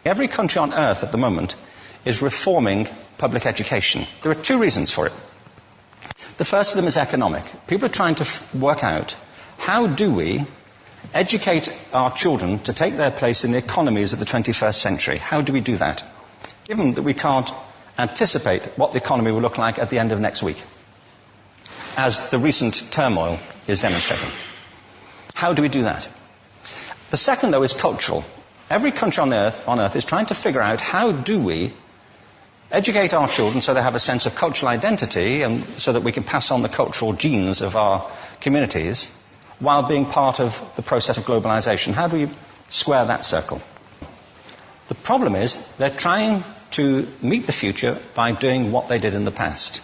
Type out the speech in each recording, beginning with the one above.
Every country on earth at the moment is reforming public education. There are two reasons for it. The first of them is economic. People are trying to work out, how do we educate our children to take their place in the economies of the 21st century? How do we do that? Given that we can't anticipate what the economy will look like at the end of next week, as the recent turmoil is demonstrating. How do we do that? The second, though, is cultural. Every country on earth is trying to figure out, how do we educate our children so they have a sense of cultural identity and so that we can pass on the cultural genes of our communities while being part of the process of globalization. How do we square that circle? The problem is they're trying to meet the future by doing what they did in the past.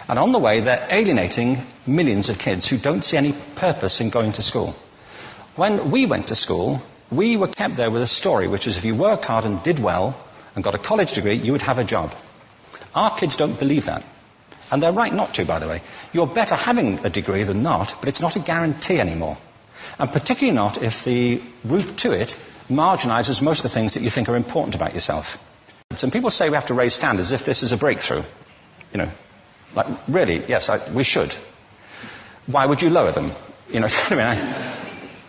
And on the way, they're alienating millions of kids who don't see any purpose in going to school. When we went to school, we were kept there with a story, which was if you worked hard and did well and got a college degree, you would have a job. Our kids don't believe that. And they're right not to, by the way. You're better having a degree than not, but it's not a guarantee anymore. And particularly not if the route to it marginalizes most of the things that you think are important about yourself. And people say we have to raise standards as if this is a breakthrough. You know, like, really, yes, we should. Why would you lower them? You know, I mean,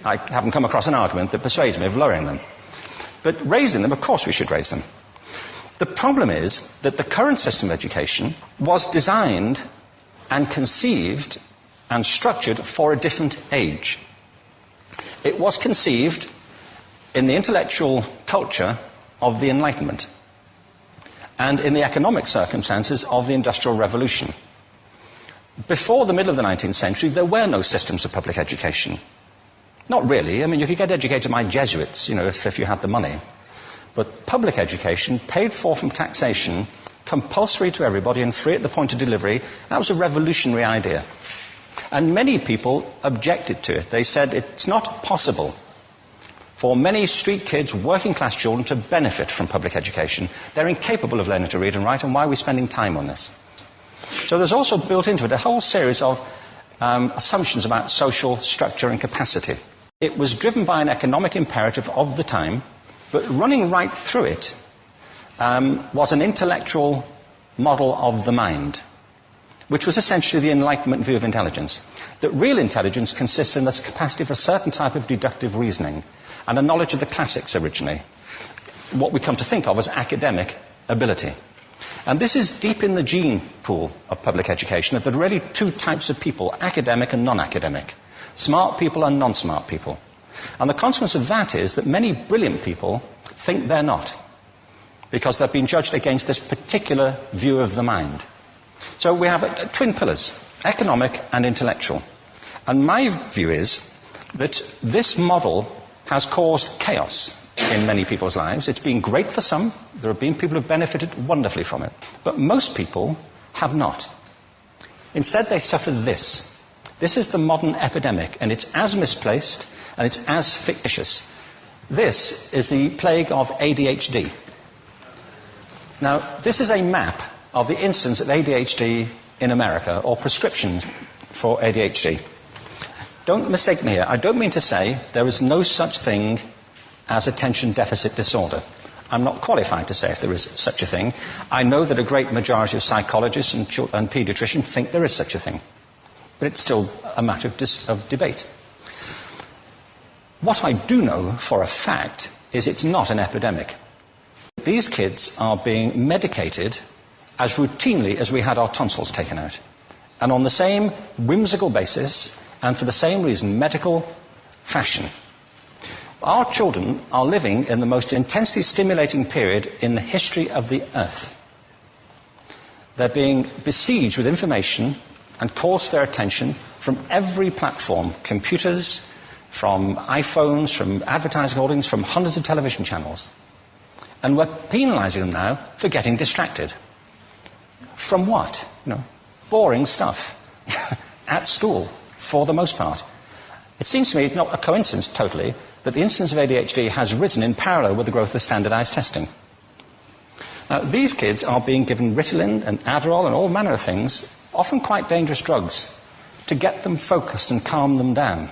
I haven't come across an argument that persuades me of lowering them. But raising them, of course we should raise them. The problem is that the current system of education was designed and conceived and structured for a different age. It was conceived in the intellectual culture of the Enlightenment and in the economic circumstances of the Industrial Revolution. Before the middle of the 19th century, there were no systems of public education. Not really. I mean, you could get educated by Jesuits, you know, if you had the money. But public education, paid for from taxation, compulsory to everybody and free at the point of delivery, that was a revolutionary idea. And many people objected to it. They said it's not possible for many street kids, working class children, to benefit from public education. They're incapable of learning to read and write, and why are we spending time on this? So there's also built into it a whole series of assumptions about social structure and capacity. It was driven by an economic imperative of the time, but running right through it was an intellectual model of the mind, which was essentially the Enlightenment view of intelligence. That real intelligence consists in the capacity for a certain type of deductive reasoning and a knowledge of the classics originally, what we come to think of as academic ability. And this is deep in the gene pool of public education, that there are really two types of people, academic and non-academic, smart people and non-smart people. And the consequence of that is that many brilliant people think they're not, because they've been judged against this particular view of the mind. So we have twin pillars, economic and intellectual. And my view is that this model has caused chaos in many people's lives. It's been great for some. There have been people who have benefited wonderfully from it. But most people have not. Instead, they suffer this. This is the modern epidemic, and it's as misplaced and it's as fictitious. This is the plague of ADHD. Now, this is a map of the incidence of ADHD in America, or prescriptions for ADHD. Don't mistake me here. I don't mean to say there is no such thing as attention deficit disorder. I'm not qualified to say if there is such a thing. I know that a great majority of psychologists and paediatricians think there is such a thing. But it's still a matter of debate. What I do know for a fact is it's not an epidemic. These kids are being medicated as routinely as we had our tonsils taken out. And on the same whimsical basis, and for the same reason, medical fashion. Our children are living in the most intensely stimulating period in the history of the earth. They're being besieged with information and calls for their attention from every platform, computers, from iPhones, from advertising holdings, from hundreds of television channels. And we're penalizing them now for getting distracted. From what? You know, boring stuff at school, for the most part. It seems to me it's not a coincidence totally that the incidence of ADHD has risen in parallel with the growth of standardized testing. Now, these kids are being given Ritalin and Adderall and all manner of things, often quite dangerous drugs, to get them focused and calm them down.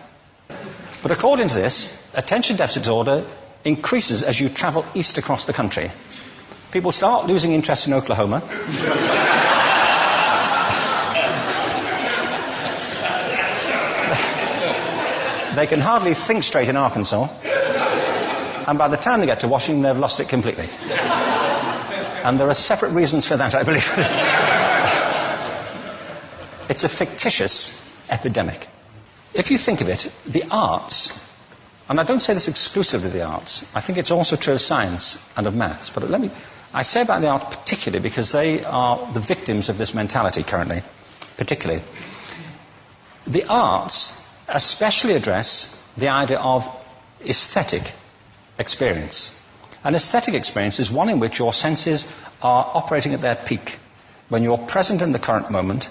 But according to this, attention deficit disorder increases as you travel east across the country. People start losing interest in Oklahoma. They can hardly think straight in Arkansas. And by the time they get to Washington, they've lost it completely. And there are separate reasons for that, I believe. It's a fictitious epidemic. If you think of it, the arts, and I don't say this exclusively of the arts, I think it's also true of science and of maths, but I say about the arts particularly because they are the victims of this mentality currently, particularly. The arts especially address the idea of aesthetic experience. An aesthetic experience is one in which your senses are operating at their peak, when you're present in the current moment,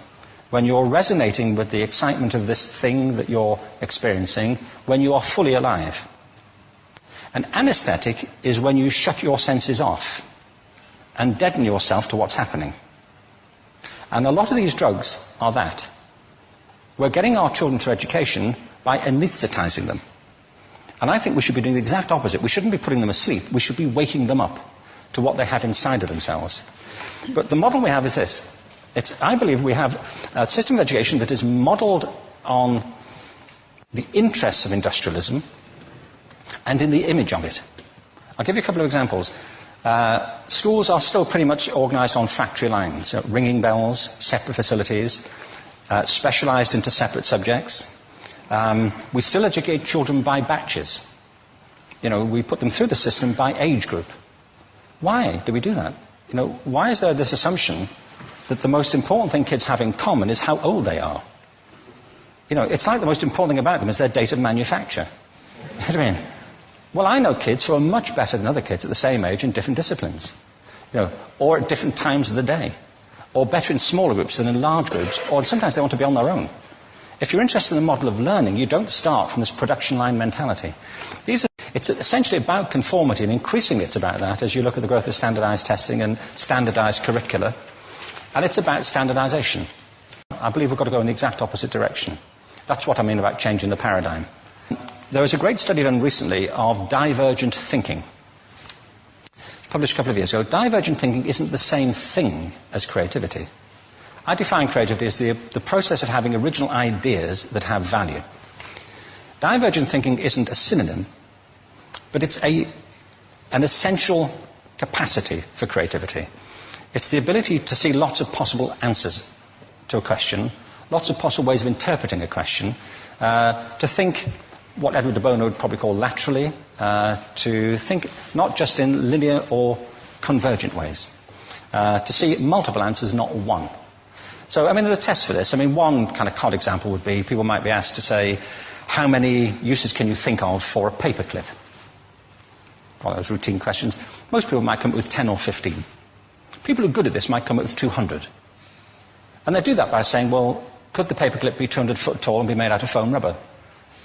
when you're resonating with the excitement of this thing that you're experiencing, when you are fully alive. An anesthetic is when you shut your senses off and deaden yourself to what's happening. And a lot of these drugs are that. We're getting our children through education by anesthetizing them. And I think we should be doing the exact opposite. We shouldn't be putting them asleep. We should be waking them up to what they have inside of themselves. But the model we have is this. I believe we have a system of education that is modeled on the interests of industrialism and in the image of it. I'll give you a couple of examples. Schools are still pretty much organized on factory lines, ringing bells, separate facilities, specialized into separate subjects. We still educate children by batches. We put them through the system by age group. Why do we do that? Why is there this assumption that the most important thing kids have in common is how old they are? It's like the most important thing about them is their date of manufacture. You know what I mean? Well, I know kids who are much better than other kids at the same age in different disciplines, or at different times of the day, or better in smaller groups than in large groups, or sometimes they want to be on their own. If you're interested in the model of learning, you don't start from this production line mentality. It's essentially about conformity, and increasingly it's about that as you look at the growth of standardized testing and standardized curricula. And it's about standardization. I believe we've got to go in the exact opposite direction. That's what I mean about changing the paradigm. There was a great study done recently of divergent thinking. Published a couple of years ago. Divergent thinking isn't the same thing as creativity. I define creativity as the process of having original ideas that have value. Divergent thinking isn't a synonym, but it's an essential capacity for creativity. It's the ability to see lots of possible answers to a question, lots of possible ways of interpreting a question, to think what Edward de Bono would probably call laterally, to think not just in linear or convergent ways, to see multiple answers, not one. So, there are tests for this. One kind of cod example would be, people might be asked to say, how many uses can you think of for a paperclip? One of those routine questions. Most people might come up with 10 or 15. People who are good at this might come up with 200. And they do that by saying, well, could the paperclip be 200 foot tall and be made out of foam rubber?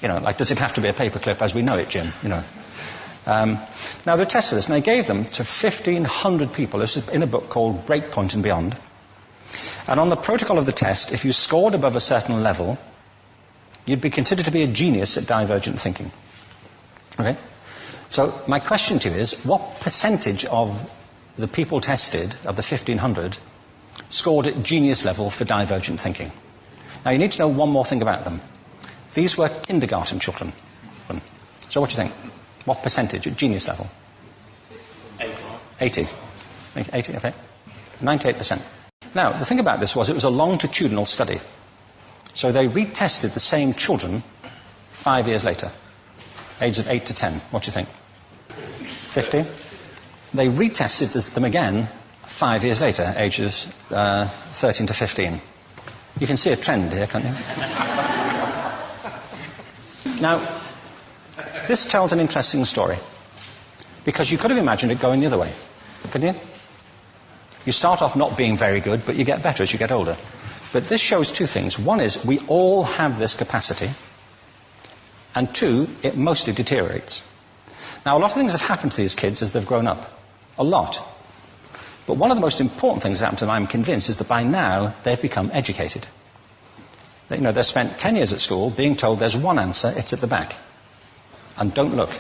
Does it have to be a paperclip as we know it, Jim? Now, there are tests for this, and they gave them to 1,500 people. This is in a book called Breakpoint and Beyond. And on the protocol of the test, if you scored above a certain level, you'd be considered to be a genius at divergent thinking. Okay? So my question to you is, what percentage of the people tested, of the 1,500, scored at genius level for divergent thinking? Now, you need to know one more thing about them. These were kindergarten children. So what do you think? What percentage at genius level? 80. 80, okay. 98%. Now, the thing about this was it was a longitudinal study. So they retested the same children 5 years later, ages of 8 to 10. What do you think? 50? They retested them again 5 years later, ages 13 to 15. You can see a trend here, can't you? Now, this tells an interesting story, because you could have imagined it going the other way, couldn't you? You start off not being very good, but you get better as you get older. But this shows two things. One is we all have this capacity, and two, it mostly deteriorates. Now, a lot of things have happened to these kids as they've grown up. A lot. But one of the most important things that happened to them, I'm convinced, is that by now they've become educated. They've spent 10 years at school being told there's one answer, it's at the back. And don't look.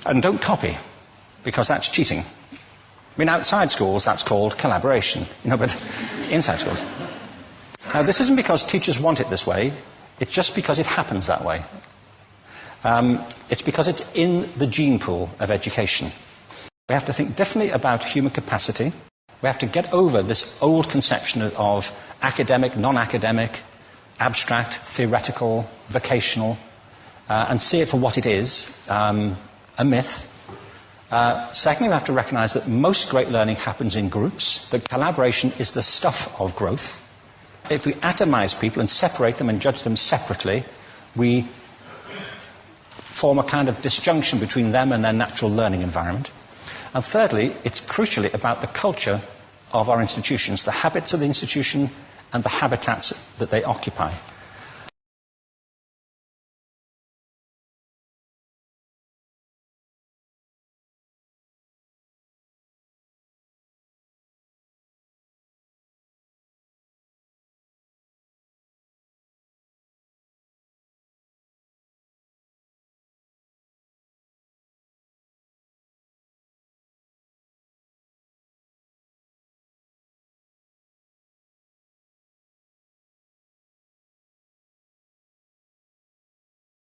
And don't copy, because that's cheating. I mean, outside schools, that's called collaboration, but inside schools. Now, this isn't because teachers want it this way, it's just because it happens that way. It's because it's in the gene pool of education. We have to think differently about human capacity. We have to get over this old conception of academic, non-academic, abstract, theoretical, vocational, and see it for what it is, a myth. Secondly, we have to recognise that most great learning happens in groups, that collaboration is the stuff of growth. If we atomise people and separate them and judge them separately, we form a kind of disjunction between them and their natural learning environment. And thirdly, it's crucially about the culture of our institutions, the habits of the institution and the habitats that they occupy.